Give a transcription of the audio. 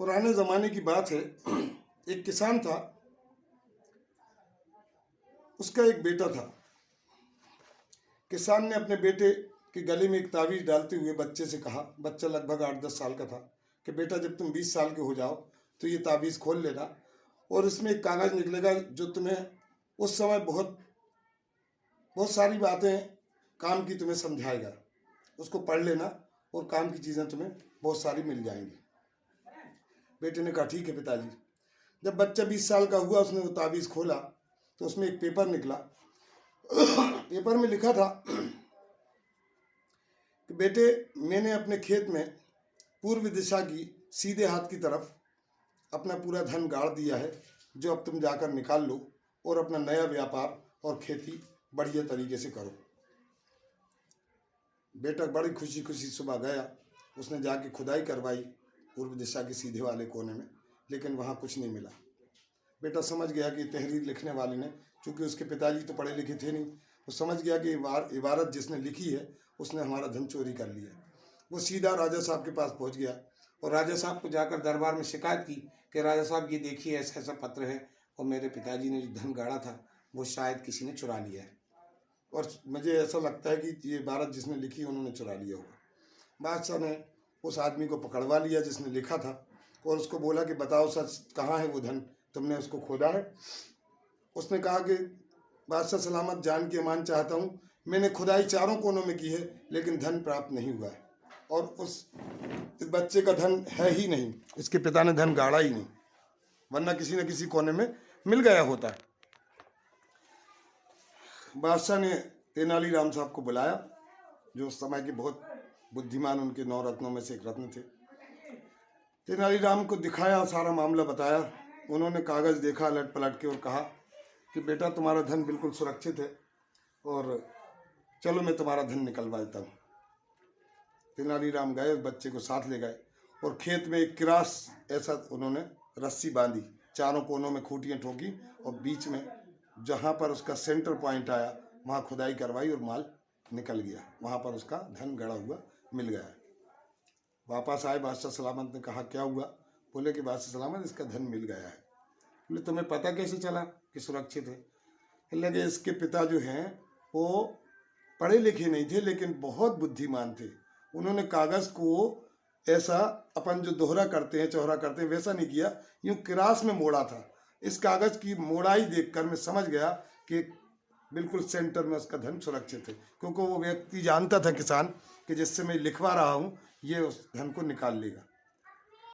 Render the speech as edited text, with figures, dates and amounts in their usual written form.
पुराने ज़माने की बात है। एक किसान था, उसका एक बेटा था। किसान ने अपने बेटे के गले में एक ताबीज़ डालते हुए बच्चे से कहा, बच्चा लगभग 8-10 साल का था, कि बेटा जब तुम 20 साल के हो जाओ तो ये ताबीज़ खोल लेना और इसमें एक कागज़ निकलेगा जो तुम्हें उस समय बहुत बहुत सारी बातें काम की तुम्हें समझाएगा। उसको पढ़ लेना और काम की चीज़ें तुम्हें बहुत सारी मिल जाएंगी। बेटे ने कहा, ठीक है पिताजी। जब बच्चा 20 साल का हुआ, उसने वो ताबीज़ खोला तो उसमें एक पेपर निकला। पेपर में लिखा था कि बेटे, मैंने अपने खेत में पूर्व दिशा की सीधे हाथ की तरफ अपना पूरा धन गाड़ दिया है, जो अब तुम जाकर निकाल लो और अपना नया व्यापार और खेती बढ़िया तरीके से करो। बेटा बड़ी खुशी खुशी सुबह गया। उसने जाके खुदाई करवाई पूर्व दिशा के सीधे वाले कोने में, लेकिन वहाँ कुछ नहीं मिला। बेटा समझ गया कि तहरीर लिखने वाले ने, चूँकि उसके पिताजी तो पढ़े लिखे थे नहीं, वो समझ गया कि इबारत जिसने लिखी है उसने हमारा धन चोरी कर लिया। वो सीधा राजा साहब के पास पहुंच गया और राजा साहब को जाकर दरबार में शिकायत की कि राजा साहब ये देखिए, ऐसा ऐसा पत्र है और मेरे पिताजी ने जो धन गाड़ा था वो शायद किसी ने चुरा लिया है, और मुझे ऐसा लगता है कि ये इबारत जिसने लिखी उन्होंने चुरा लिया होगा। बादशाह ने उस आदमी को पकड़वा लिया जिसने लिखा था और उसको बोला कि बताओ सच, कहाँ है वो धन, तुमने उसको खोदा है? उसने कहा कि बादशाह सलामत जान के अमान चाहता हूँ, मैंने खुदाई चारों कोनों में की है लेकिन धन प्राप्त नहीं हुआ है, और इस बच्चे का धन है ही नहीं, इसके पिता ने धन गाड़ा ही नहीं, वरना किसी न किसी कोने में मिल गया होता है। बादशाह ने तेनालीराम साहब को बुलाया, जो उस समय के बहुत बुद्धिमान, उनके 9 रत्नों में से एक रत्न थे। तेनालीराम को दिखाया, सारा मामला बताया। उन्होंने कागज़ देखा अलट पलट के और कहा कि बेटा, तुम्हारा धन बिल्कुल सुरक्षित है और चलो मैं तुम्हारा धन निकलवा देता हूँ। तेनालीराम गए, उस बच्चे को साथ ले गए और खेत में एक किरास ऐसा उन्होंने रस्सी बांधी, चारों कोनों में खूंटियाँ ठोकी और बीच में जहाँ पर उसका सेंटर पॉइंट आया वहाँ खुदाई करवाई और माल निकल गया। वहाँ पर उसका धन गड़ा हुआ मिल गया। वापस आए, बादशाह सलामत ने कहा, क्या हुआ? बोले कि बादशाह सलामत, इसका धन मिल गया है। बोले, तुम्हें पता कैसे चला कि सुरक्षित है? लगे इसके पिता जो हैं वो पढ़े लिखे नहीं थे लेकिन बहुत बुद्धिमान थे। उन्होंने कागज़ को ऐसा अपन जो दोहरा करते हैं, चौहरा करते हैं, वैसा नहीं किया, यूँ किरास में मोड़ा था। इस कागज़ की मोड़ाई देखकर मैं समझ गया कि बिल्कुल सेंटर में उसका धन सुरक्षित है, क्योंकि वो व्यक्ति जानता था, किसान, कि जिससे मैं लिखवा रहा हूँ ये उस धन को निकाल लेगा।